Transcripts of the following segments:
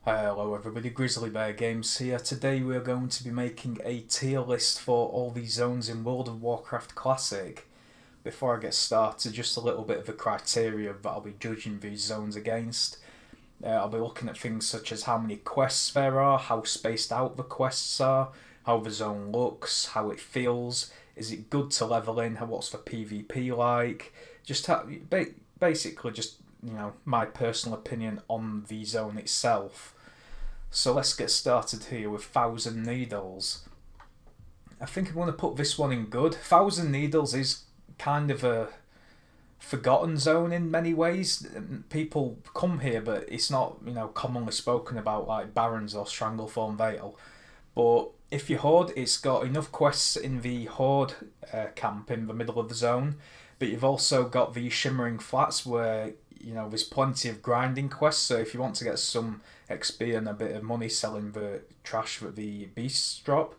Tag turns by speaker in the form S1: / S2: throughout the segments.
S1: Hello everybody, Grizzly Bear Games here. Today we are going to be making a tier list for all the zones in World of Warcraft Classic. Before I get started, just a little bit of the criteria that I'll be judging these zones against. I'll be looking at things such as how many quests there are, how spaced out the quests are, how the zone looks, how it feels, is it good to level in, what's the PvP like, basically just my personal opinion on the zone itself. So let's get started here with Thousand Needles. I think I'm going to put this one in good. Thousand Needles is kind of a forgotten zone in many ways. People come here, but it's not commonly spoken about like Barrens or Stranglethorn Vale. But if you Horde, it's got enough quests in the Horde camp in the middle of the zone, but you've also got the Shimmering Flats where there's plenty of grinding quests, so if you want to get some XP and a bit of money selling the trash that the beasts drop,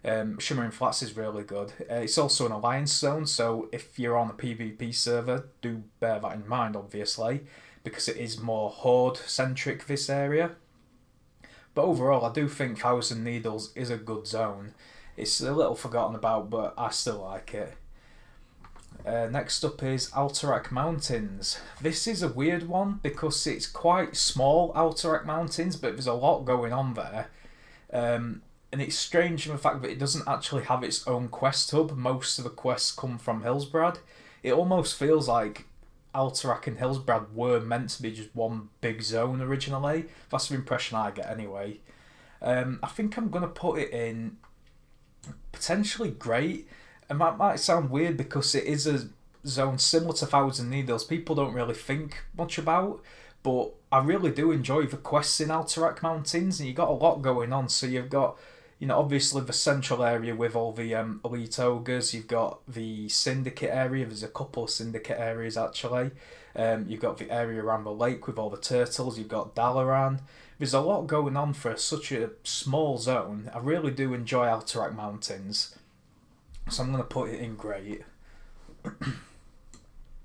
S1: Shimmering Flats is really good. It's also an alliance zone, so if you're on a PvP server, do bear that in mind, obviously, because it is more Horde-centric, this area. But overall, I do think Thousand Needles is a good zone. It's a little forgotten about, but I still like it. Next up is Alterac Mountains. This is a weird one because it's quite small, Alterac Mountains, but there's a lot going on there. And it's strange in the fact that it doesn't actually have its own quest hub. Most of the quests come from Hillsbrad. It almost feels like Alterac and Hillsbrad were meant to be just one big zone originally. That's the impression I get anyway. I think I'm going to put it in potentially great. And that might sound weird because it is a zone similar to Thousand Needles. People don't really think much about, but I really do enjoy the quests in Alterac Mountains, and you got a lot going on. So you've got, obviously the central area with all the elite ogres. You've got the syndicate area. There's a couple of syndicate areas actually. You've got the area around the lake with all the turtles. You've got Dalaran. There's a lot going on for such a small zone. I really do enjoy Alterac Mountains. So I'm going to put it in great.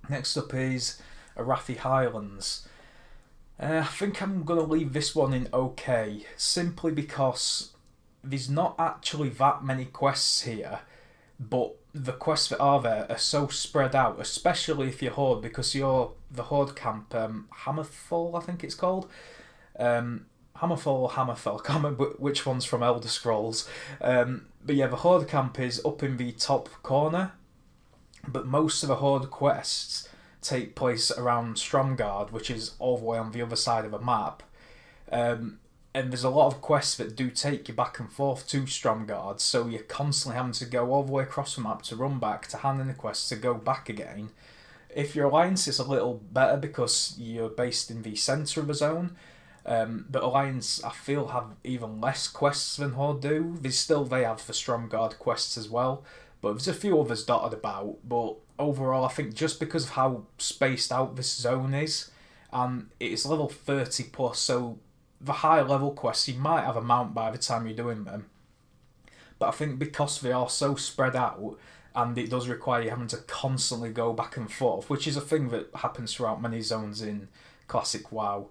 S1: Next up is Arathi Highlands. I think I'm going to leave this one in okay, simply because there's not actually that many quests here, but the quests that are there are so spread out, especially if you're Horde, because you're the Horde camp, Hammerfall I think it's called. Hammerfall or Hammerfell, I can't remember which one's from Elder Scrolls. But yeah, the Horde camp is up in the top corner, but most of the Horde quests take place around Stromgarde, which is all the way on the other side of the map. And there's a lot of quests that do take you back and forth to Stromgarde, so you're constantly having to go all the way across the map to run back, to hand in the quests, to go back again. If your Alliance is a little better because you're based in the centre of the zone, but Alliance, I feel, have even less quests than Horde do. They have the Stromgarde quests as well, but there's a few others dotted about. But overall, I think just because of how spaced out this zone is, and it's level 30 plus, so the high level quests, you might have a mount by the time you're doing them. But I think because they are so spread out, and it does require you having to constantly go back and forth, which is a thing that happens throughout many zones in Classic WoW,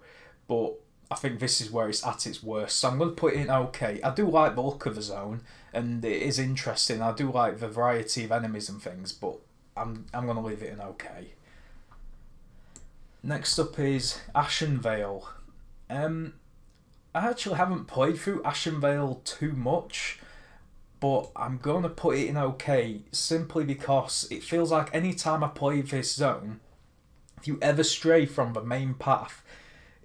S1: but I think this is where it's at its worst, so I'm going to put it in okay. I do like the look of the zone, and it is interesting. I do like the variety of enemies and things, but I'm going to leave it in okay. Next up is Ashenvale. I actually haven't played through Ashenvale too much, but I'm going to put it in okay, simply because it feels like any time I play this zone, if you ever stray from the main path,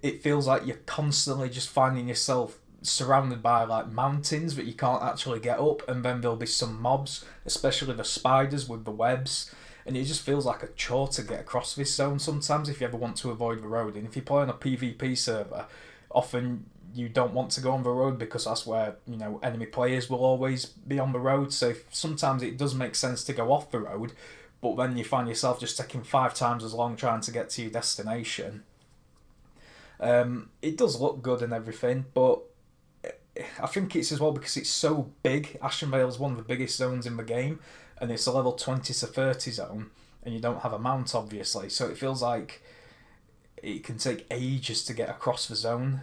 S1: it feels like you're constantly just finding yourself surrounded by like mountains that you can't actually get up, and then there'll be some mobs, especially the spiders with the webs, and it just feels like a chore to get across this zone sometimes if you ever want to avoid the road. And if you play on a PvP server, often you don't want to go on the road because that's where enemy players will always be on the road, so sometimes it does make sense to go off the road, but then you find yourself just taking 5 times as long trying to get to your destination. It does look good and everything, but I think it's as well because it's so big. Ashenvale is one of the biggest zones in the game, and it's a level 20 to 30 zone, and you don't have a mount obviously, so it feels like it can take ages to get across the zone.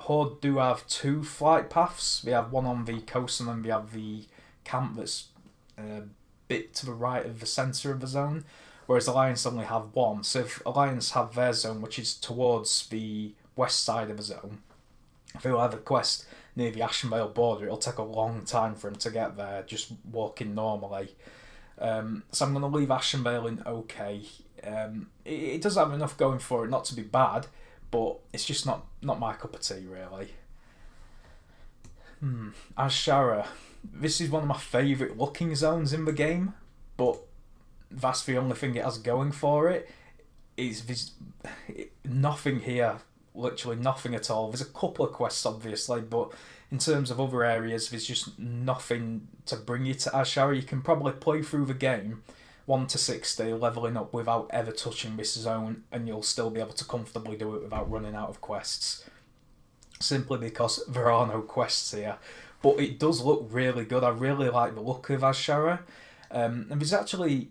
S1: Horde do have two flight paths. We have one on the coast and then we have the camp that's a bit to the right of the centre of the zone, whereas Alliance only have one. So if Alliance have their zone, which is towards the west side of the zone, if they'll have a quest near the Ashenvale border, it'll take a long time for him to get there, just walking normally. So I'm going to leave Ashenvale in okay. It does have enough going for it not to be bad, but it's just not my cup of tea, really. Azshara. This is one of my favourite looking zones in the game, but that's the only thing it has going for it. There's nothing here, literally nothing at all. There's a couple of quests, obviously, but in terms of other areas, there's just nothing to bring you to Azshara. You can probably play through the game 1 to 60, levelling up without ever touching this zone, and you'll still be able to comfortably do it without running out of quests. Simply because there are no quests here. But it does look really good. I really like the look of Azshara. And there's actually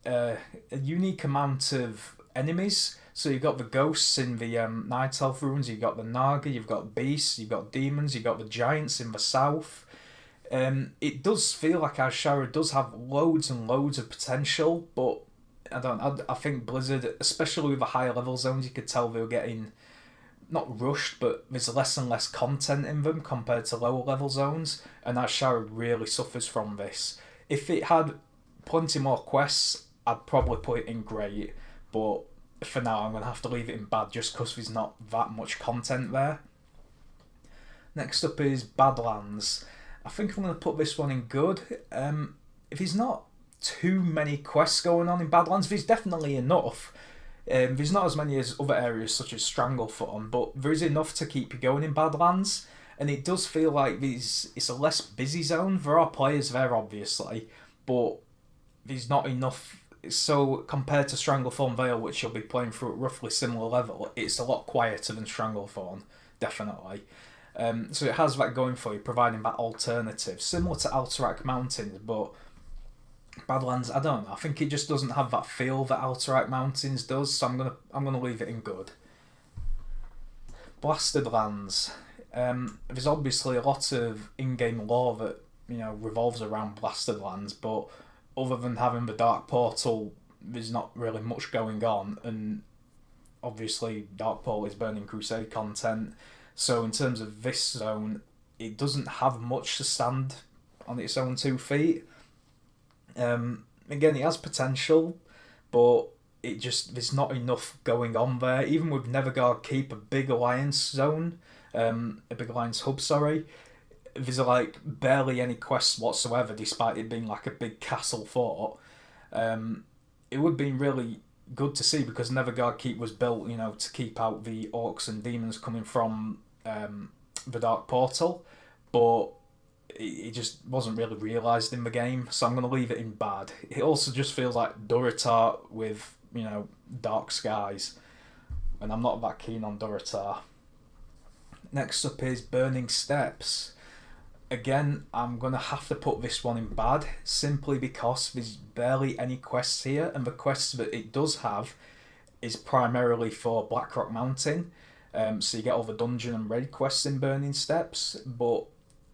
S1: a unique amount of enemies. So you've got the ghosts in the Night Elf ruins, you've got the Naga, you've got beasts, you've got demons, you've got the giants in the south. It does feel like Azshara does have loads and loads of potential, but I think Blizzard, especially with the higher level zones, you could tell they were getting not rushed, but there's less and less content in them compared to lower level zones, and Azshara really suffers from this. If it had plenty more quests, I'd probably put it in great, but for now I'm going to have to leave it in bad just because there's not that much content there. Next up is Badlands. I think I'm going to put this one in good. If there's not too many quests going on in Badlands, there's definitely enough. There's not as many as other areas such as Stranglethorn, but there is enough to keep you going in Badlands, and it does feel like it's a less busy zone. There are players there, obviously, but there's not enough. So compared to Stranglethorn Vale, which you'll be playing through at roughly similar level, it's a lot quieter than Stranglethorn, definitely. So it has that going for you, providing that alternative, similar to Alterac Mountains, but Badlands, I don't know. I think it just doesn't have that feel that Alterac Mountains does, so I'm gonna leave it in good. Blasted Lands. There's obviously a lot of in-game lore that revolves around Blasted Lands, but other than having the Dark Portal, there's not really much going on, and obviously Dark Portal is Burning Crusade content, so in terms of this zone, it doesn't have much to stand on its own 2 feet. Again, it has potential, but there's not enough going on there. Even with Neverguard Keep, a big alliance zone, a big alliance hub, sorry, there's like barely any quests whatsoever, despite it being like a big castle fort. It would have been really good to see, because Neverguard Keep was built, to keep out the orcs and demons coming from the Dark Portal, but it just wasn't really realised in the game, so I'm going to leave it in bad. It also just feels like Durotar with, dark skies, and I'm not that keen on Durotar. Next up is Burning Steps. Again, I'm going to have to put this one in bad, simply because there's barely any quests here, and the quests that it does have is primarily for Blackrock Mountain, so you get all the dungeon and raid quests in Burning Steps, but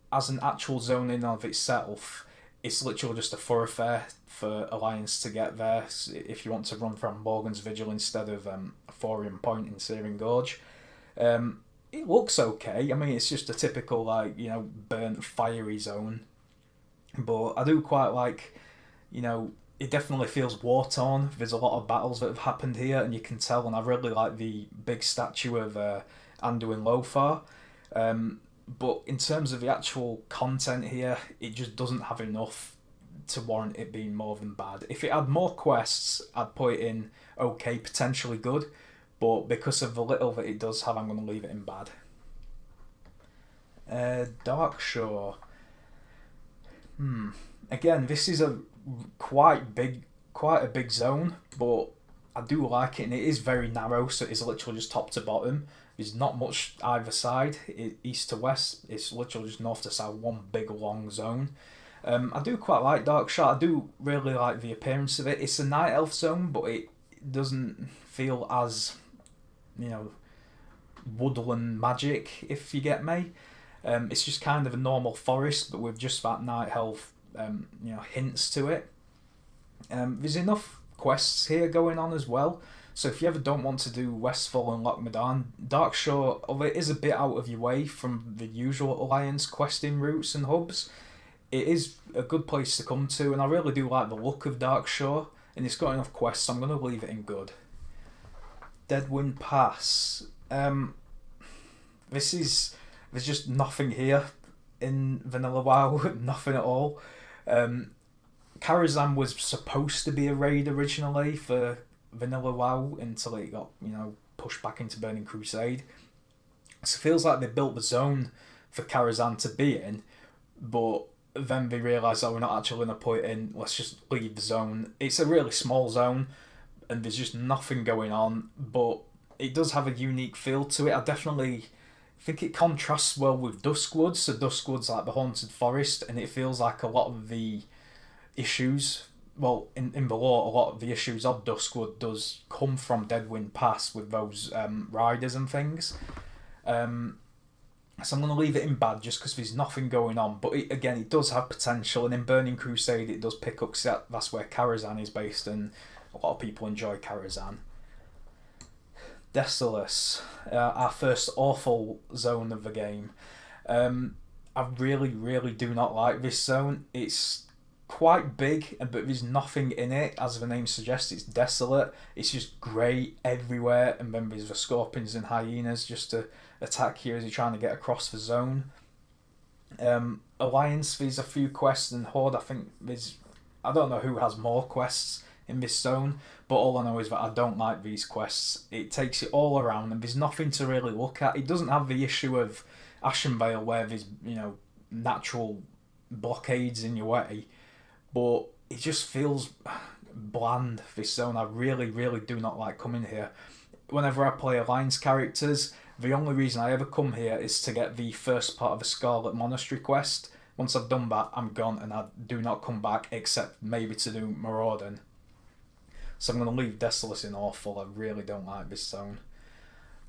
S1: as an actual zone in of itself, it's literally just a thoroughfare for Alliance to get there, if you want to run from Morgan's Vigil instead of Thorium Point in Searing Gorge. It looks okay. I mean, it's just a typical, burnt, fiery zone. But I do quite like, it definitely feels war-torn. There's a lot of battles that have happened here, and you can tell, and I really like the big statue of Anduin Lothar. But in terms of the actual content here, it just doesn't have enough to warrant it being more than bad. If it had more quests, I'd put it in okay, potentially good. But because of the little that it does have, I'm going to leave it in bad. Darkshore. Again, this is quite a big zone, but I do like it, and it is very narrow, so it's literally just top to bottom. There's not much either side, east to west. It's literally just north to south, one big long zone. I do quite like Darkshore. I do really like the appearance of it. It's a night elf zone, but it doesn't feel as woodland magic, if you get me. It's just kind of a normal forest, but with just that night elf, hints to it. There's enough quests here going on as well. So if you ever don't want to do Westfall and Lochmadan, Darkshore, although it is a bit out of your way from the usual Alliance questing routes and hubs, it is a good place to come to, and I really do like the look of Darkshore, and it's got enough quests, so I'm going to leave it in good. Deadwind Pass. There's just nothing here in Vanilla WoW, nothing at all. Karazhan was supposed to be a raid originally for Vanilla WoW until it got, pushed back into Burning Crusade. So it feels like they built the zone for Karazhan to be in, but then they realised that we're not actually going to put it in, let's just leave the zone. It's a really small zone, and there's just nothing going on, but it does have a unique feel to it. I definitely think it contrasts well with Duskwood. So Duskwood's like the haunted forest, and it feels like a lot of the issues, well, in the lore, a lot of the issues of Duskwood does come from Deadwind Pass with those riders and things. So I'm going to leave it in bad just because there's nothing going on. But it does have potential, and in Burning Crusade it does pick up, because that's where Karazhan is based, and a lot of people enjoy Karazhan. Desolace, our first awful zone of the game. I really, really do not like this zone. It's quite big, but there's nothing in it. As the name suggests, it's desolate. It's just grey everywhere, and then there's the scorpions and hyenas just to attack you as you're trying to get across the zone. Alliance, there's a few quests, and Horde, I think I don't know who has more quests in this zone, but all I know is that I don't like these quests. It takes it all around, and there's nothing to really look at. It doesn't have the issue of Ashenvale where there's natural blockades in your way, but it just feels bland, this zone. I really, really do not like coming here. Whenever I play Alliance characters, the only reason I ever come here is to get the first part of the Scarlet Monastery quest. Once I've done that, I'm gone, and I do not come back, except maybe to do Marauding. So I'm going to leave Desolace in awful. I really don't like this zone.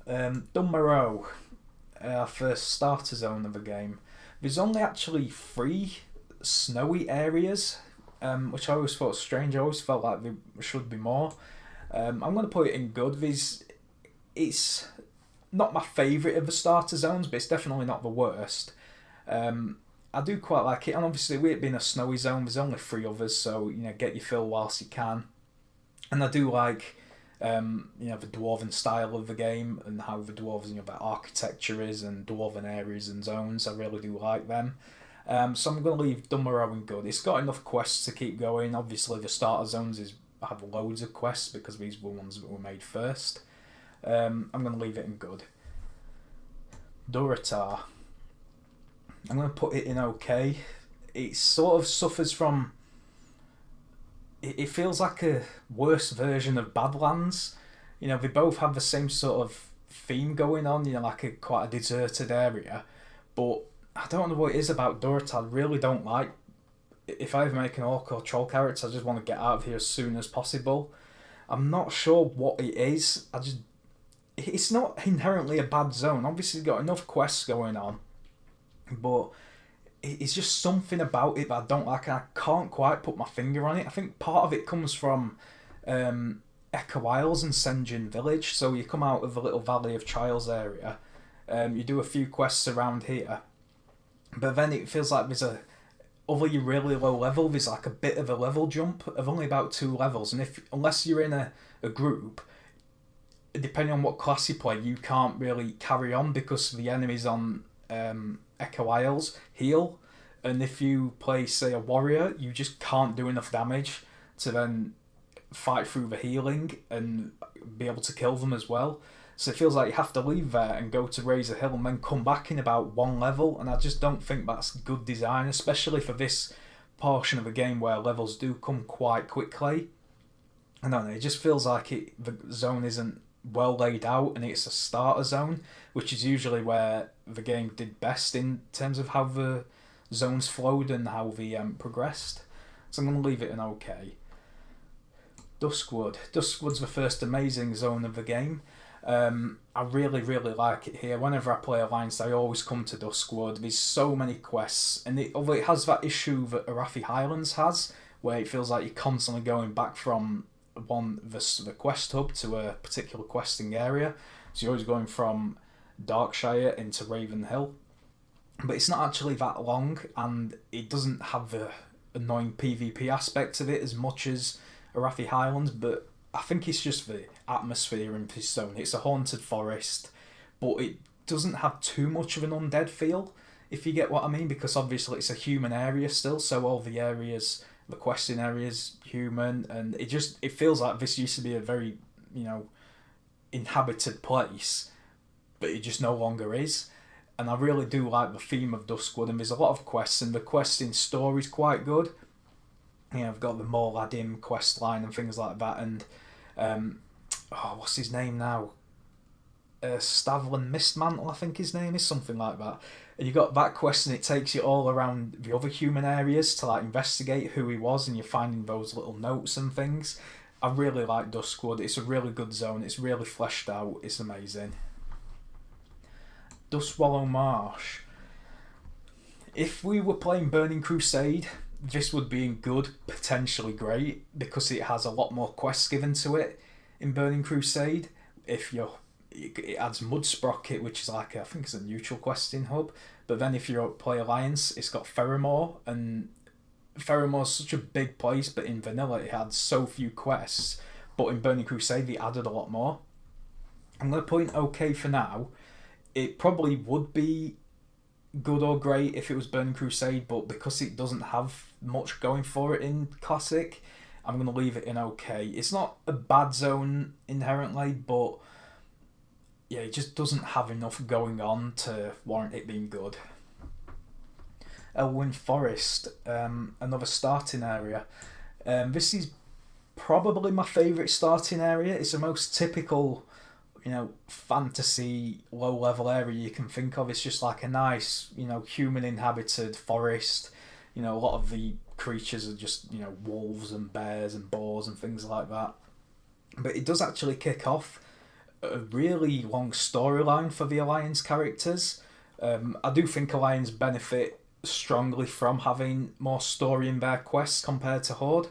S1: Dunmarrow, our first starter zone of the game. There's only actually 3 snowy areas, which I always thought strange. I always felt like there should be more. I'm going to put it in good. It's not my favourite of the starter zones, but it's definitely not the worst. I do quite like it, and obviously with it being a snowy zone, there's only 3 others, so get your fill whilst you can. And I do like the dwarven style of the game, and how the dwarves, their architecture is, and dwarven areas and zones. I really do like them. So I'm going to leave Dunmarrow in good. It's got enough quests to keep going. Obviously the starter zones have loads of quests because these were ones that were made first. I'm going to leave it in good. Durotar, I'm going to put it in okay. It sort of suffers from... It feels like a worse version of Badlands. They both have the same sort of theme going on, like quite a deserted area. But I don't know what it is about Durotar. I really don't like... If I ever make an orc or troll character, I just want to get out of here as soon as possible. I'm not sure what it is. It's not inherently a bad zone. Obviously, it's got enough quests going on. But it's just something about it that I don't like, and I can't quite put my finger on it. I think part of it comes from Echo Isles and Senjin Village. So you come out of the little Valley of Trials area, you do a few quests around here, but then it feels like although you're really low level, there's like a bit of a level jump of only about 2 levels, and unless you're in a group, depending on what class you play, you can't really carry on because the enemies on Echo Isles heal, and if you play, say, a warrior, you just can't do enough damage to then fight through the healing and be able to kill them as well. So it feels like you have to leave there and go to Razor Hill and then come back in about 1 level, and I just don't think that's good design, especially for this portion of the game where levels do come quite quickly. I don't know, it just feels like the zone isn't well laid out, and it's a starter zone, which is usually where the game did best in terms of how the zones flowed and how they progressed. So I'm going to leave it an okay. Duskwood. Duskwood's the first amazing zone of the game. I really, really like it here. Whenever I play Alliance, I always come to Duskwood. There's so many quests, and although it has that issue that Arathi Highlands has, where it feels like you're constantly going back from the quest hub to a particular questing area. So you're always going from Darkshire into Ravenhill. But it's not actually that long, and it doesn't have the annoying PvP aspect of it as much as Arathi Highlands, but I think it's just the atmosphere in this zone. It's a haunted forest, but it doesn't have too much of an undead feel, if you get what I mean, because obviously it's a human area still, so all the areas, the questing areas, human, and it feels like this used to be a very, inhabited place, but it just no longer is. And I really do like the theme of Duskwood, and there's a lot of quests, and the questing story's quite good. I've got the Morladim quest line and things like that, and what's his name now? Stavlen Mistmantle, I think his name is, something like that. And you got that quest, and it takes you all around the other human areas to investigate who he was, and you're finding those little notes and things. I really like Duskwood. It's a really good zone. It's really fleshed out. It's amazing. Duskwallow Marsh. If we were playing Burning Crusade, this would be good, potentially great, because it has a lot more quests given to it in Burning Crusade. It adds Mud Sprocket, which is I think it's a neutral questing hub. But then if you play Alliance, it's got Ferrymore, and Ferrymore's such a big place, but in vanilla it had so few quests. But in Burning Crusade, they added a lot more. I'm going to put in okay for now. It probably would be good or great if it was Burning Crusade, but because it doesn't have much going for it in Classic, I'm going to leave it in okay. It's not a bad zone inherently, but yeah, it just doesn't have enough going on to warrant it being good. Elwyn Forest, another starting area. This is probably my favourite starting area. It's the most typical fantasy low-level area you can think of. It's just like a nice, human-inhabited forest. A lot of the creatures are just, wolves and bears and boars and things like that. But it does actually kick off a really long storyline for the Alliance characters. I do think Alliance benefit strongly from having more story in their quests compared to Horde.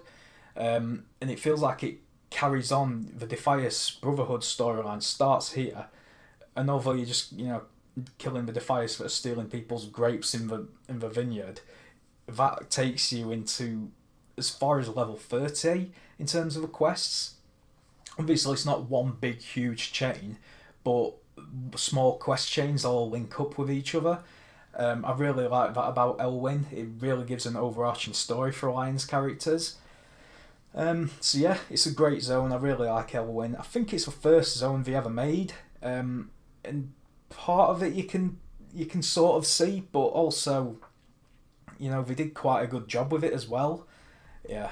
S1: And it feels like it carries on. The Defias Brotherhood storyline starts here, and although you're just killing the Defias for stealing people's grapes in the vineyard, that takes you into as far as level 30 in terms of the quests. Obviously it's not one big huge chain, but small quest chains all link up with each other. I really like that about Elwyn. It really gives an overarching story for Alliance characters. So yeah, it's a great zone. I really like Elwyn. I think it's the first zone they ever made, and part of it you can sort of see, but also, they did quite a good job with it as well. Yeah,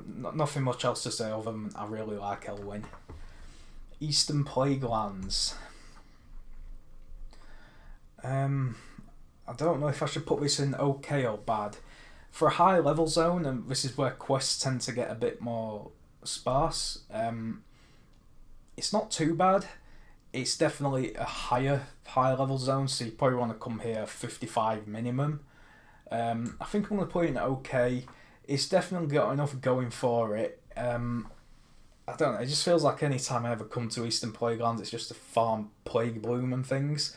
S1: nothing much else to say other than I really like Elwyn. Eastern Plaguelands. I don't know if I should put this in okay or bad. For a high level zone, and this is where quests tend to get a bit more sparse, it's not too bad. It's definitely a high level zone, so you probably want to come here 55 minimum. I think I'm going to put it in okay. It's definitely got enough going for it. I don't know, it just feels like any time I ever come to Eastern Plaguelands, it's just to farm Plague Bloom and things.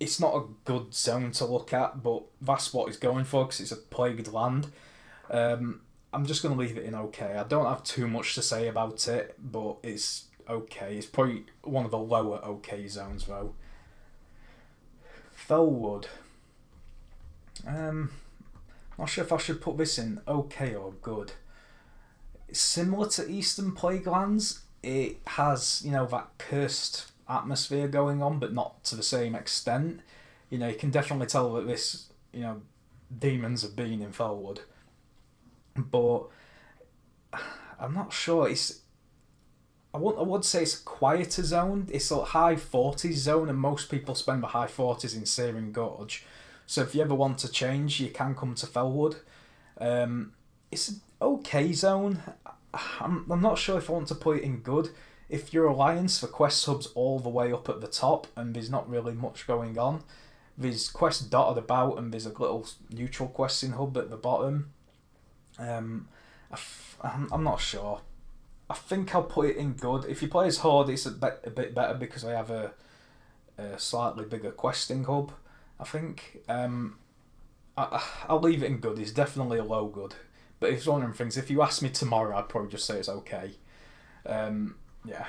S1: It's not a good zone to look at, but that's what it's going for because it's a plagued land. I'm just going to leave it in okay. I don't have too much to say about it, but it's okay. It's probably one of the lower okay zones though. Felwood. Not sure if I should put this in okay or good. It's similar to Eastern Plaguelands. It has, that cursed atmosphere going on, but not to the same extent. You can definitely tell that this, demons have been in Felwood. But I'm not sure. I would say it's a quieter zone. It's a high 40s zone, and most people spend the high 40s in Searing Gorge. So if you ever want to change, you can come to Felwood. It's an okay zone. I'm not sure if I want to put it in good. If you're Alliance, the quest hub's all the way up at the top, and there's not really much going on. There's quests dotted about, and there's a little neutral questing hub at the bottom. I'm not sure. I think I'll put it in good. If you play as Horde, it's a bit better because I have a slightly bigger questing hub, I think. I'll leave it in good. It's definitely a low good. But it's one of them things, if you ask me tomorrow, I'd probably just say it's okay. Yeah.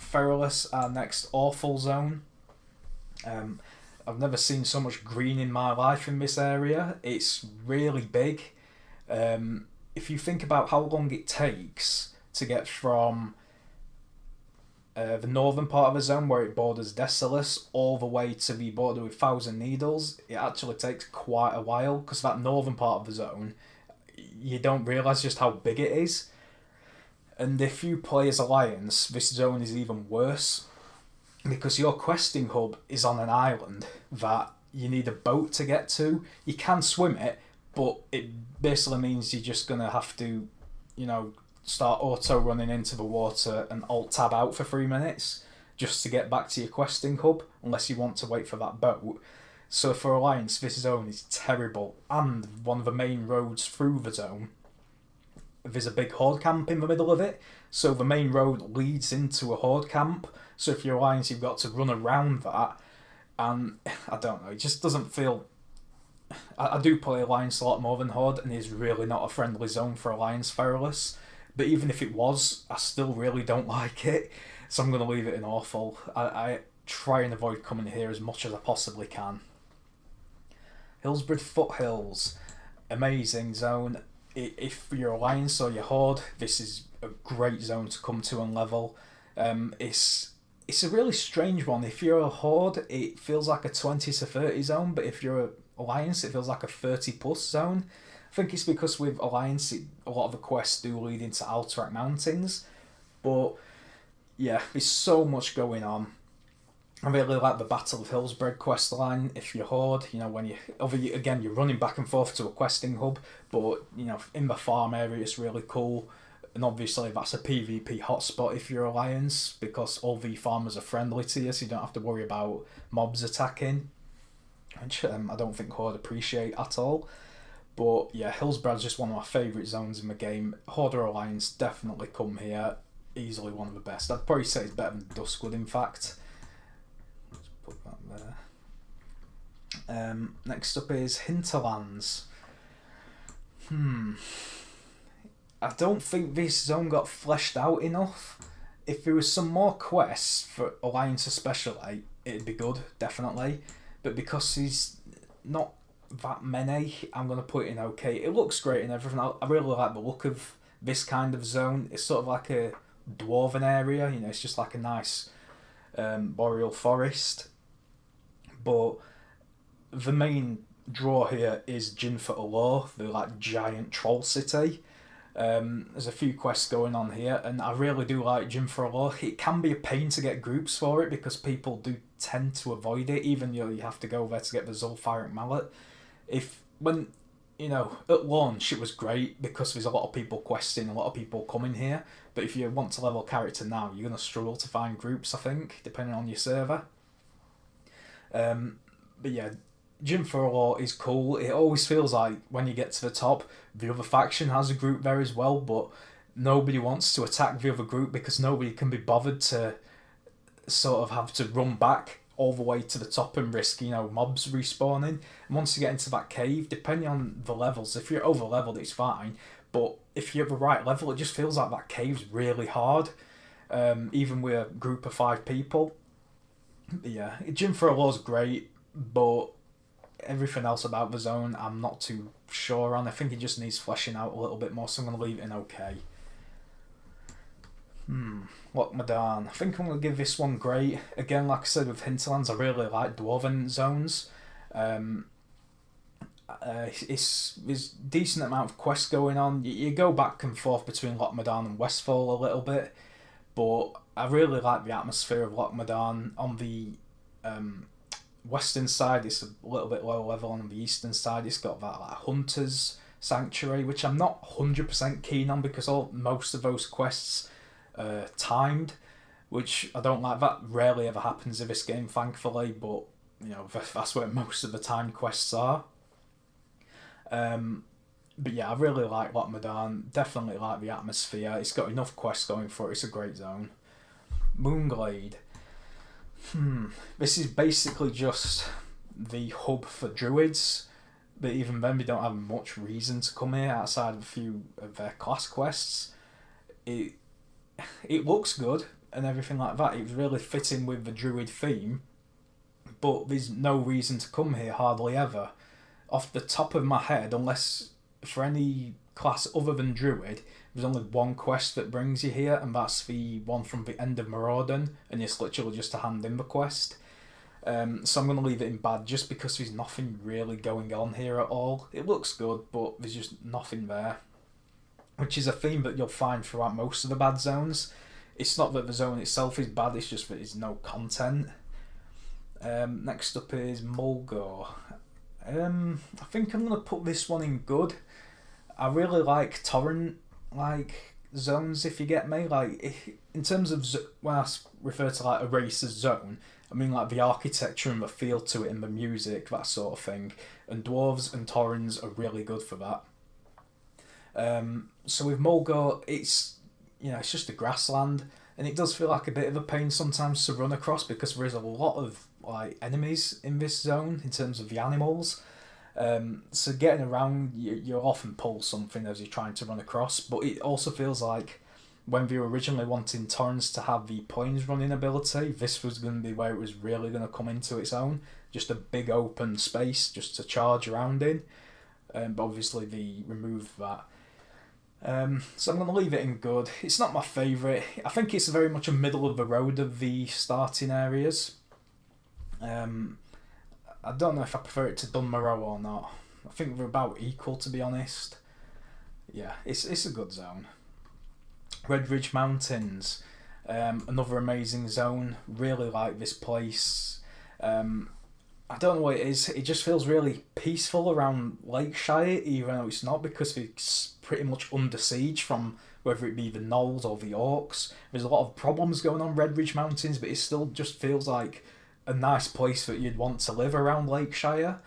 S1: Feralus, our next awful zone. I've never seen so much green in my life in this area. It's really big. If you think about how long it takes to get from the northern part of the zone where it borders Desolace all the way to the border with Thousand Needles, it actually takes quite a while because that northern part of the zone, you don't realise just how big it is. And if you play as Alliance, this zone is even worse because your questing hub is on an island that you need a boat to get to. You can swim it, but it basically means you're just going to have to, start auto-running into the water and alt-tab out for 3 minutes just to get back to your questing hub, unless you want to wait for that boat. So for Alliance, this zone is terrible, and one of the main roads through the zone, there's a big Horde camp in the middle of it, so the main road leads into a Horde camp, so if you're Alliance, you've got to run around that, and I don't know, it just doesn't feel... I do play Alliance a lot more than Horde, and it's really not a friendly zone for Alliance Feralus. But even if it was, I still really don't like it, so I'm going to leave it in awful. I try and avoid coming here as much as I possibly can. Hillsborough Foothills, amazing zone. If you're Alliance or you're Horde, this is a great zone to come to and level. It's a really strange one. If you're a Horde, it feels like a 20 to 30 zone, but if you're Alliance, it feels like a 30 plus zone. I think it's because with Alliance, a lot of the quests do lead into Alterac Mountains, but yeah, there's so much going on. I really like the Battle of Hillsborough quest line. If you're Horde, when you're running back and forth to a questing hub, but in the farm area it's really cool. And obviously that's a PvP hotspot if you're Alliance, because all the farmers are friendly to you, so you don't have to worry about mobs attacking, which I don't think Horde appreciate at all. But yeah, Hillsborough's just one of my favourite zones in the game. Horde or Alliance, definitely come here. Easily one of the best. I'd probably say it's better than Duskwood, in fact. Let's put that there. Next up is Hinterlands. I don't think this zone got fleshed out enough. If there was some more quests for Alliance especially, it'd be good, definitely. But because he's not that many, I'm going to put it in okay. It looks great and everything. I really like the look of this kind of zone. It's sort of like a dwarven area, it's just like a nice boreal forest. But the main draw here is Jinfa Alor, the giant troll city. There's a few quests going on here, and I really do like Jinfa Alor. It can be a pain to get groups for it because people do tend to avoid it, even though you have to go there to get the Zulfaric Mallet. At launch it was great because there's a lot of people questing, a lot of people coming here, but if you want to level character now, you're going to struggle to find groups, I think, depending on your server. But yeah, Jinfa Alor is cool. It always feels like when you get to the top, the other faction has a group there as well, but nobody wants to attack the other group because nobody can be bothered to sort of have to run back all the way to the top and risk, mobs respawning. And once you get into that cave, depending on the levels, if you're over leveled, it's fine. But if you're the right level, it just feels like that cave's really hard, even with a group of 5 people. But yeah, Jinfa Alor's great, but everything else about the zone, I'm not too sure on. I think it just needs fleshing out a little bit more, so I'm going to leave it in okay. Lochmadan. I think I'm going to give this one great. Again, like I said with Hinterlands, I really like Dwarven zones. There's decent amount of quests going on. You go back and forth between Lochmadan and Westfall a little bit, but I really like the atmosphere of Lochmadan. On the western side, it's a little bit lower level. On the eastern side, it's got that Hunter's Sanctuary, which I'm not 100% keen on because most of those quests timed, which I don't like. That rarely ever happens in this game, thankfully, but that's where most of the time quests are. But yeah, I really like Lochmadan. Definitely like the atmosphere. It's got enough quests going for it. It's a great zone. Moonglade. This is basically just the hub for druids, but even then, we don't have much reason to come here outside of a few of their class quests. It looks good and everything like that. It's really fitting with the druid theme, but there's no reason to come here hardly ever. Off the top of my head, unless for any class other than druid, there's only one quest that brings you here, and that's the one from the end of Maraudon, and it's literally just a hand in the quest. So I'm going to leave it in bad just because there's nothing really going on here at all. It looks good, but there's just nothing there, which is a theme that you'll find throughout most of the bad zones. It's not that the zone itself is bad, it's just that there's no content. Next up is Mulgore. I think I'm going to put this one in good. I really like torrent zones, if you get me. In terms of when I refer to a race as zone, I mean the architecture and the feel to it and the music, that sort of thing. And dwarves and taurens are really good for that. So with Mulgore, it's just a grassland, and it does feel like a bit of a pain sometimes to run across because there is a lot of enemies in this zone in terms of the animals. So getting around, you often pull something as you're trying to run across, but it also feels like when they were originally wanting torrents to have the plains running ability, this was going to be where it was really going to come into its own. Just a big open space just to charge around in. But obviously they removed that. So I'm going to leave it in good. It's not my favourite. I think it's very much a middle of the road of the starting areas. I don't know if I prefer it to Dunmarrow or not. I think they're about equal, to be honest. Yeah, it's a good zone. Red Ridge Mountains, another amazing zone. Really like this place. I don't know what it is. It just feels really peaceful around Lakeshire, even though it's not, because it's pretty much under siege from whether it be the Gnolls or the Orcs. There's a lot of problems going on Red Ridge Mountains, but it still just feels like a nice place that you'd want to live around Lakeshire.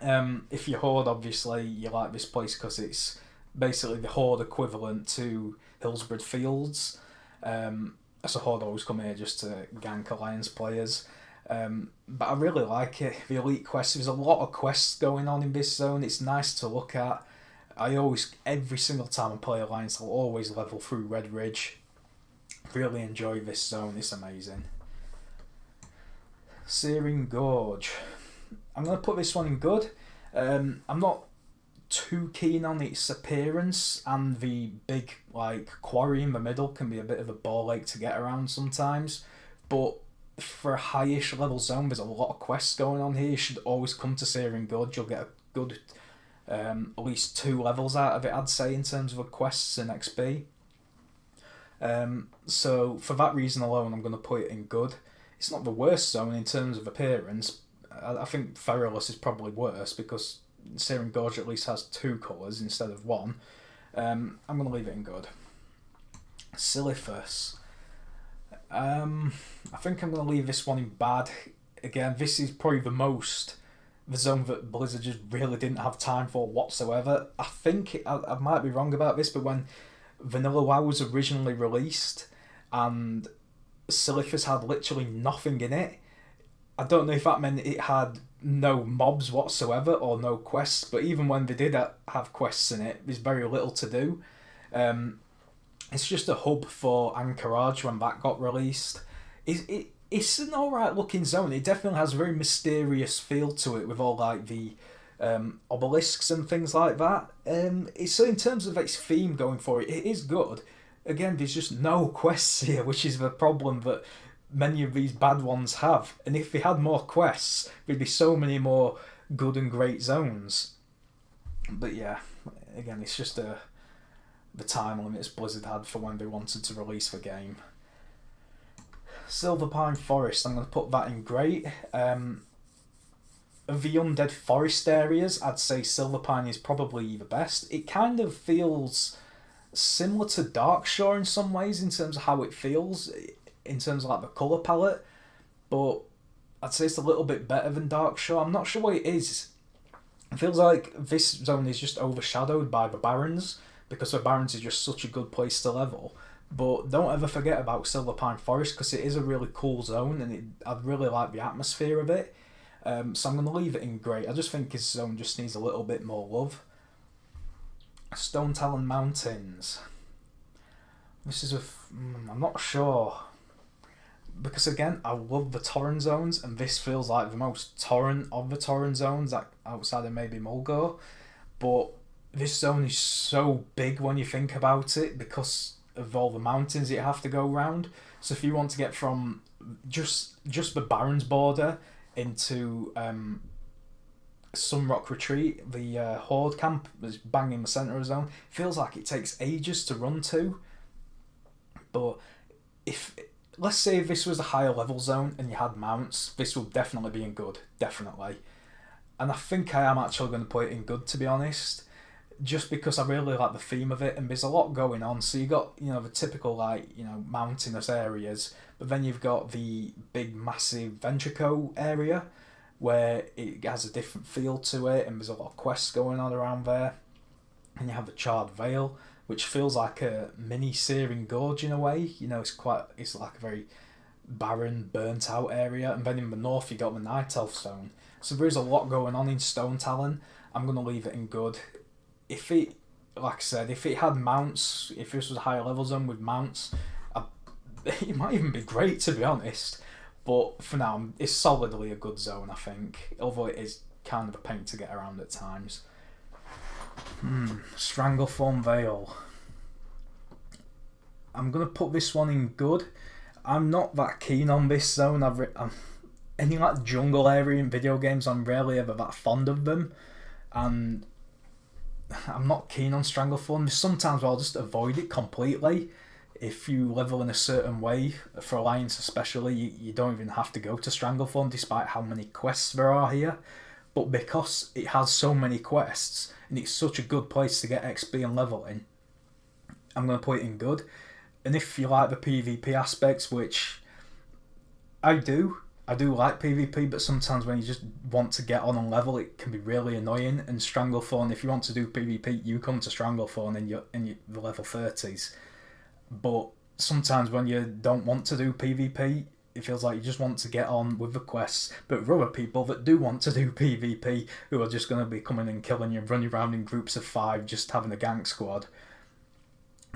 S1: If you're Horde, obviously, you like this place because it's basically the Horde equivalent to Hillsborough Fields. So Horde always come here just to gank Alliance players. But I really like it. The elite quests, there's a lot of quests going on in this zone. It's nice to look at. Every single time I play Alliance, I'll always level through Red Ridge. Really enjoy this zone, it's amazing. Searing Gorge. I'm going to put this one in good. I'm not too keen on its appearance, and the big quarry in the middle can be a bit of a ball ache to get around sometimes, but for a highish level zone, there's a lot of quests going on here. You should always come to Searing Gorge. You'll get a good at least 2 levels out of it, I'd say, in terms of quests and XP. So for that reason alone, I'm going to put it in good. It's not the worst zone in terms of appearance. I think Feralus is probably worse because Searing Gorge at least has 2 colours instead of 1. I'm going to leave it in good. Silithus. I think I'm going to leave this one in bad. Again, this is probably the zone that Blizzard just really didn't have time for whatsoever. I think, I might be wrong about this, but when Vanilla WoW was originally released and Silithus had literally nothing in it, I don't know if that meant it had no mobs whatsoever or no quests, but even when they did have quests in it, there's very little to do. It's just a hub for Anchorage when that got released. It's an alright looking zone. It definitely has a very mysterious feel to it with all the obelisks and things like that. So in terms of its theme going for it, it is good. Again, there's just no quests here, which is the problem that many of these bad ones have. And if they had more quests, there'd be so many more good and great zones. But yeah, again, it's just the time limits Blizzard had for when they wanted to release the game. Silverpine Forest, I'm going to put that in great. Of the undead forest areas, I'd say Silverpine is probably the best. It kind of feels similar to Darkshore in some ways in terms of how it feels. in terms of like the colour palette, but I'd say it's a little bit better than Darkshore. I'm not sure what it is. It feels like this zone is just overshadowed by the Barrens, because the Barrens is just such a good place to level. But don't ever forget about Silver Pine Forest, because it is a really cool zone, and I really like the atmosphere of it. So I'm going to leave it in grey. I just think this zone just needs a little bit more love. Stone Talon Mountains. This is I'm not sure. Because again, I love the Torrent zones, and this feels like the most Torrent of the Torrent zones, like outside of maybe Mulgo. But this zone is so big when you think about it, because of all the mountains you have to go around. So if you want to get from just the Barrens border into Sunrock Retreat, the Horde camp is bang in the centre of the zone, feels like it takes ages to run to. But let's say if this was a higher level zone and you had mounts, this would definitely be in good, definitely. And I think I am actually going to put it in good, to be honest, just because I really like the theme of it, and there's a lot going on. So you got, the typical mountainous areas, but then you've got the big massive Ventrico area where it has a different feel to it, and there's a lot of quests going on around there. And you have the Charred Vale, which feels like a mini Searing Gorge in a way. It's like a very barren, burnt out area. And then in the north you got the Night Elf Zone. So there is a lot going on in Stone Talon. I'm going to leave it in good. If it had mounts, if this was a higher level zone with mounts, it might even be great, to be honest. But for now, it's solidly a good zone, I think. Although it is kind of a pain to get around at times. Stranglethorn Vale. I'm going to put this one in good. I'm not that keen on this zone. Any jungle area in video games, I'm rarely ever that fond of them. And I'm not keen on Stranglethorn. There's sometimes I'll just avoid it completely. If you level in a certain way, for Alliance especially, you don't even have to go to Stranglethorn, despite how many quests there are here. But because it has so many quests, and it's such a good place to get XP and leveling, I'm going to put it in good. And if you like the PvP aspects, which I do like PvP, but sometimes when you just want to get on and level, it can be really annoying. And Stranglethorn, if you want to do PvP, you come to Stranglethorn in the level 30s. But sometimes when you don't want to do PvP, it feels like you just want to get on with the quests. But there are other people that do want to do PvP, who are just going to be coming and killing you, running around in groups of 5, just having a gank squad.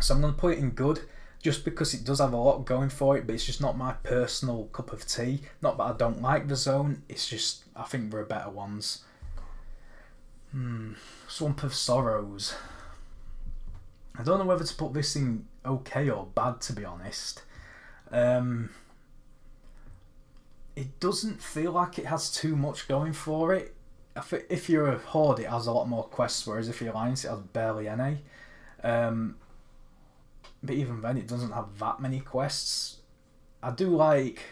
S1: So I'm going to put it in good, just because it does have a lot going for it, but it's just not my personal cup of tea. Not that I don't like the zone, it's just, I think there are better ones. Swamp of Sorrows. I don't know whether to put this in okay or bad, to be honest. It doesn't feel like it has too much going for it. If you're a Horde, it has a lot more quests, whereas if you're Alliance, it has barely any. But even then, it doesn't have that many quests. I do like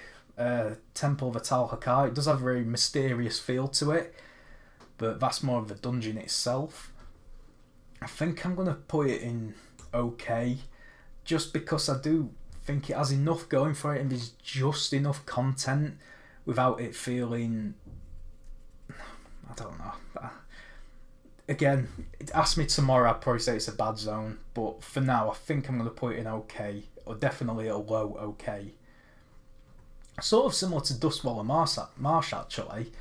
S1: Temple of Atal Hakar. It does have a very mysterious feel to it, but that's more of the dungeon itself. I think I'm going to put it in okay, just because I do think it has enough going for it, and there's just enough content without it feeling, I don't know. Again, ask me tomorrow, I'd probably say it's a bad zone, but for now I think I'm going to put it in okay, or definitely a low okay. Sort of similar to Dustwall and Marsh actually.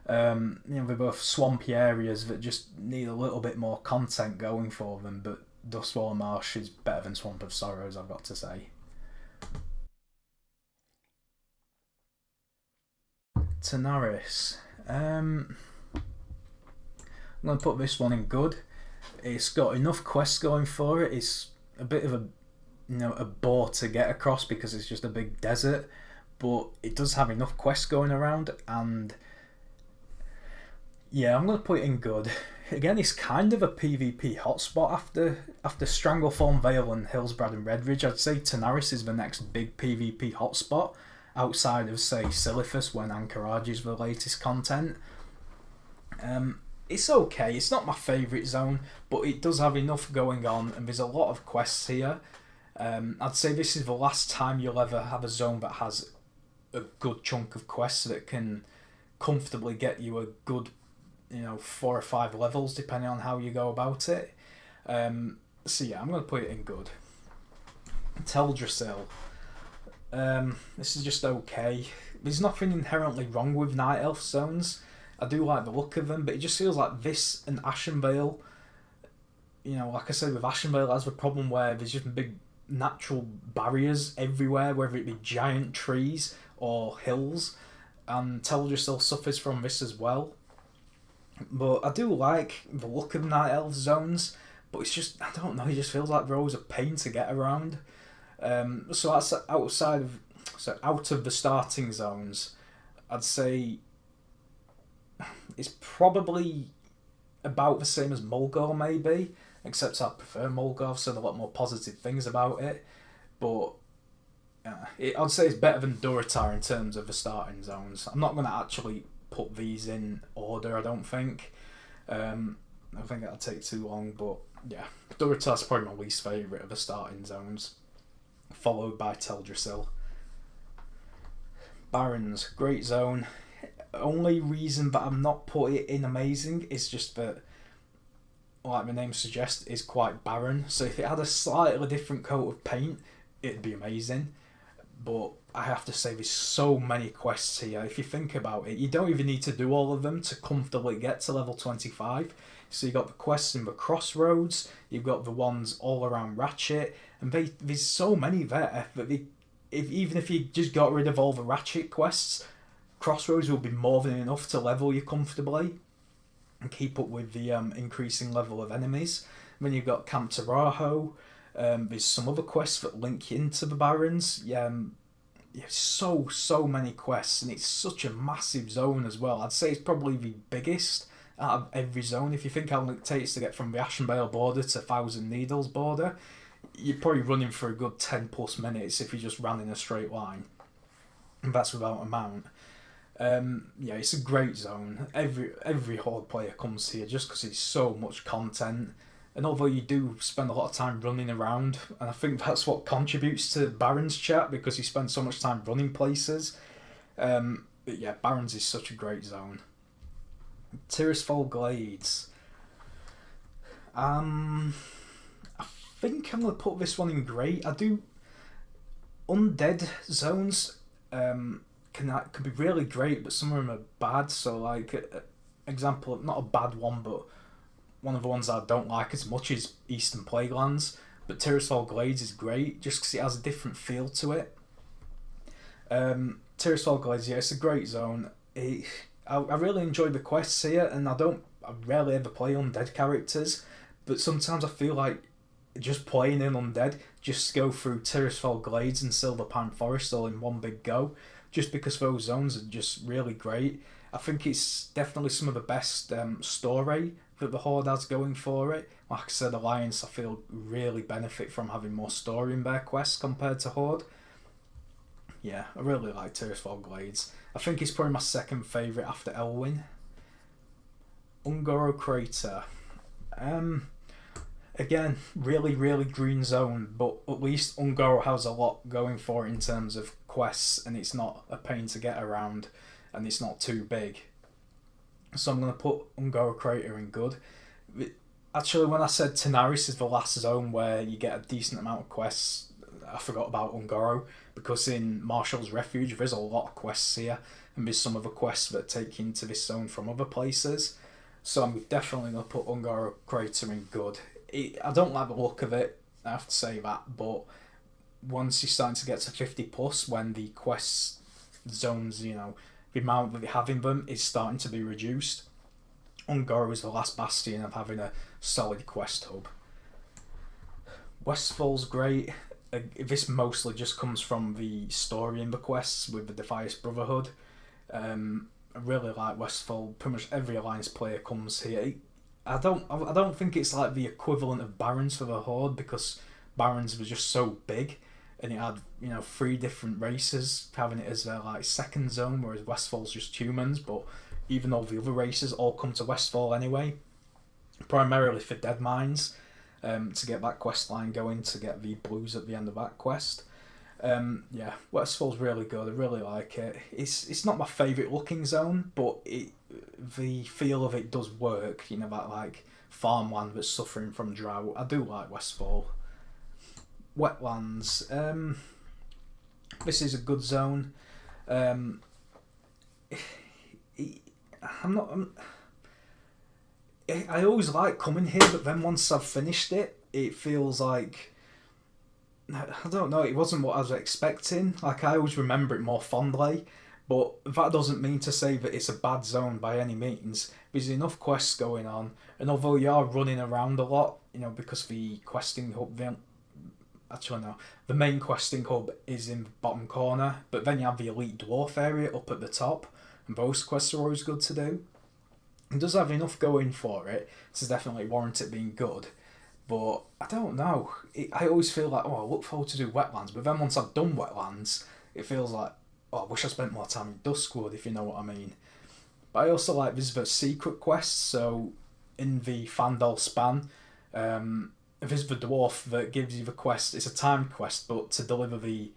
S1: They're both swampy areas that just need a little bit more content going for them, but Dustwall and Marsh is better than Swamp of Sorrows, I've got to say. Tanaris. I'm going to put this one in good. It's got enough quests going for it. It's a bit of a bore to get across because it's just a big desert, but it does have enough quests going around, and yeah, I'm going to put it in good. Again, it's kind of a PvP hotspot after Stranglethorn Vale and Hillsbrad and Redridge. I'd say Tanaris is the next big PvP hotspot, outside of, say, Silithus, when Anchorage is the latest content. It's okay. It's not my favourite zone, but it does have enough going on, and there's a lot of quests here. I'd say this is the last time you'll ever have a zone that has a good chunk of quests that can comfortably get you a good, 4 or 5 levels depending on how you go about it. So yeah, I'm gonna put it in good. Teldrassil. This is just okay. There's nothing inherently wrong with Night Elf zones. I do like the look of them, but it just feels like this and Ashenvale. Like I said, with Ashenvale, that's the problem where there's just big natural barriers everywhere, whether it be giant trees or hills, and Teldrassil suffers from this as well. But I do like the look of Night Elf zones, but it's just, I don't know, it just feels like they're always a pain to get around. So that's out of the starting zones, I'd say it's probably about the same as Mulgore maybe, except I prefer Mulgore, I've said a lot more positive things about it. But I'd say it's better than Durotar in terms of the starting zones. I'm not going to actually put these in order, I don't think. I think that'll take too long, but yeah, Durotar's probably my least favourite of the starting zones, followed by Teldrassil. Barrens, great zone. Only reason that I'm not put it in amazing is just that, like the name suggests, is quite barren. So if it had a slightly different coat of paint, it'd be amazing. But I have to say, there's so many quests here. If you think about it, you don't even need to do all of them to comfortably get to level 25. So you've got the quests in the Crossroads, you've got the ones all around Ratchet, and there's so many there that even if you just got rid of all the Ratchet quests, Crossroads will be more than enough to level you comfortably and keep up with the increasing level of enemies. And then you've got Camp Taraho. There's some other quests that link you into the Barrens. So many quests, and it's such a massive zone as well. I'd say it's probably the biggest out of every zone. If you think how long it takes to get from the Ashenvale border to Thousand Needles border, you're probably running for a good 10 plus minutes if you just ran in a straight line. And that's without a mount. It's a great zone. Every Horde player comes here just because it's so much content. And although you do spend a lot of time running around, and I think that's what contributes to Barrens chat, because you spend so much time running places. But yeah, Barrens is such a great zone. Tirisfal Glades. I think I'm going to put this one in great. I do... Undead zones can be really great, but some of them are bad. So, like, example, not a bad one, but one of the ones I don't like as much is Eastern Plaguelands. But Tirisfal Glades is great, just because it has a different feel to it. Tirisfal Glades, yeah, it's a great zone. I really enjoy the quests here, and I rarely ever play undead characters, but sometimes I feel like just playing in undead, just go through Tirisfal Glades and Silverpine Forest all in one big go, just because those zones are just really great. I think it's definitely some of the best story that the Horde has going for it. Like I said, Alliance, I feel, really benefit from having more story in their quests compared to Horde. Yeah, I really like Tirisfal Glades. I think it's probably my second favourite after Elwyn. Ungoro Crater. Again, really green zone, but at least Ungoro has a lot going for it in terms of quests, and it's not a pain to get around, and it's not too big. So I'm going to put Ungoro Crater in good. Actually, when I said Tanaris is the last zone where you get a decent amount of quests, I forgot about Ungoro, because in Marshall's Refuge there's a lot of quests here, and there's some other quests that take you into this zone from other places. So I'm definitely going to put Ungoro Crater in good. I don't like the look of it, I have to say that, but once you're starting to get to 50 plus, when the quest zones, the amount that they have in them is starting to be reduced, Ungoro is the last bastion of having a solid quest hub. Westfall's great. This mostly just comes from the story in the quests with the Defias Brotherhood. I really like Westfall. Pretty much every Alliance player comes here. I don't think it's like the equivalent of Barrens for the Horde, because Barrens was just so big, and it had 3 different races having it as their like second zone, whereas Westfall's just humans. But even all the other races all come to Westfall anyway, primarily for dead mines. to get that quest line going, to get the blues at the end of that quest. Yeah, Westfall's really good. I really like it. It's not my favourite looking zone, but the feel of it does work. You know, that like farmland that's suffering from drought. I do like Westfall. Wetlands. This is a good zone. I'm not. I always like coming here, but then once I've finished it, it feels like, I don't know, it wasn't what I was expecting. Like, I always remember it more fondly, but that doesn't mean to say that it's a bad zone by any means. There's enough quests going on, and although you are running around a lot, you know, because the questing hub, actually no, the main questing hub is in the bottom corner, but then you have the elite dwarf area up at the top, and those quests are always good to do. It does have enough going for it to definitely warrant it being good. But I don't know. I always feel like, oh, I look forward to do wetlands. But then once I've done wetlands, it feels like, oh, I wish I spent more time in Duskwood, if you know what I mean. But I also like there's the secret quests. So in the Fandal span, there's the dwarf that gives you the quest. It's a timed quest, but to deliver the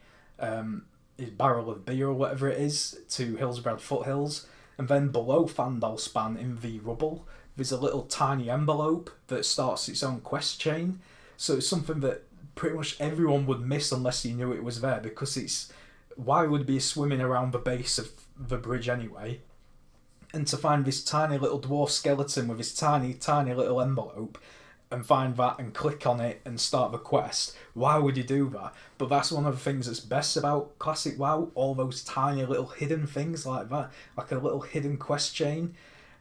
S1: his barrel of beer or whatever it is to Hillsbrad Foothills. And then below Fandal span in the rubble, there's a little tiny envelope that starts its own quest chain. So it's something that pretty much everyone would miss unless you knew it was there, because it's, why would be swimming around the base of the bridge anyway? And to find this tiny little dwarf skeleton with this tiny, tiny little envelope, and find that and click on it and start the quest, why would you do that? But that's one of the things that's best about Classic WoW, all those tiny little hidden things like that, like a little hidden quest chain.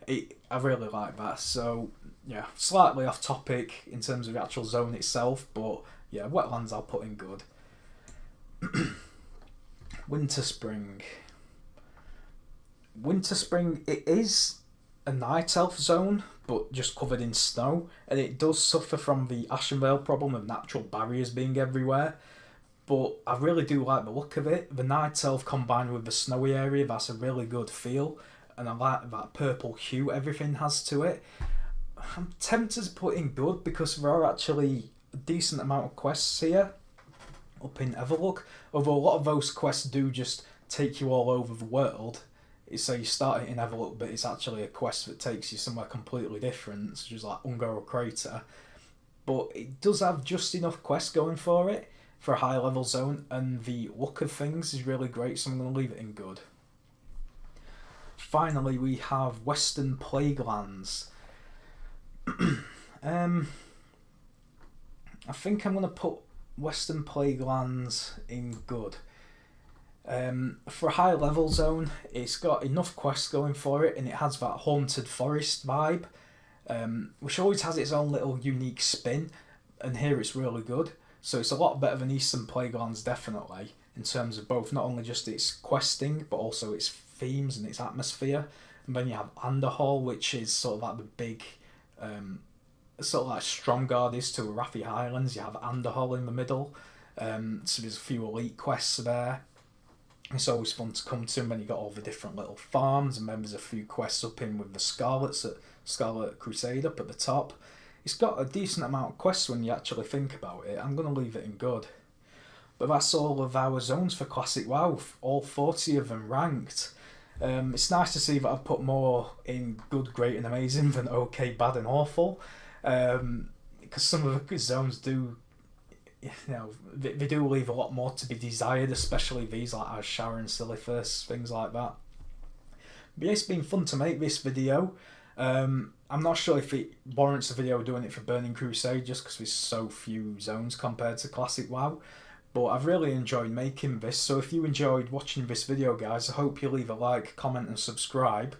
S1: I really like that. So yeah, slightly off topic in terms of the actual zone itself, but yeah, wetlands I'll put in good. Winter Spring. Winter Spring, it is a night elf zone, but just covered in snow, and it does suffer from the Ashenvale problem of natural barriers being everywhere. But I really do like the look of it. The night elf combined with the snowy area, that's a really good feel, and I like that purple hue everything has to it. I'm tempted to put in good because there are actually a decent amount of quests here up in Everlook, although a lot of those quests do just take you all over the world. So you start it in Everlook, but it's actually a quest that takes you somewhere completely different, such as like Ungoro Crater. But it does have just enough quests going for it for a high level zone, and the look of things is really great, so I'm going to leave it in good. Finally, we have Western Plaguelands. I think I'm going to put Western Plaguelands in good. For a high level zone, it's got enough quests going for it, and it has that haunted forest vibe, which always has its own little unique spin, and here it's really good. So it's a lot better than Eastern Plaguelands, definitely, in terms of both not only just its questing, but also its themes and its atmosphere. And then you have Underhall, which is sort of like the big, sort of like Stromgarde is to Arathi Highlands. You have Underhall in the middle, so there's a few elite quests there. It's always fun to come to, and then you got all the different little farms, and then there's a few quests up in with the Scarlet Crusade up at the top. It's got a decent amount of quests when you actually think about it. I'm going to leave it in good. But that's all of our zones for Classic WoW, all 40 of them ranked. It's nice to see that I've put more in good, great and amazing than okay, bad and awful. Because some of the zones do, you know, they do leave a lot more to be desired, especially these like Azshara and Silithus, things like that. But yeah, it's been fun to make this video. I'm not sure if it warrants a video doing it for Burning Crusade, just because there's so few zones compared to Classic WoW. But I've really enjoyed making this, so if you enjoyed watching this video, guys, I hope you leave a like, comment and subscribe.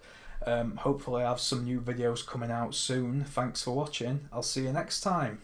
S1: Hopefully I have some new videos coming out soon. Thanks for watching. I'll see you next time.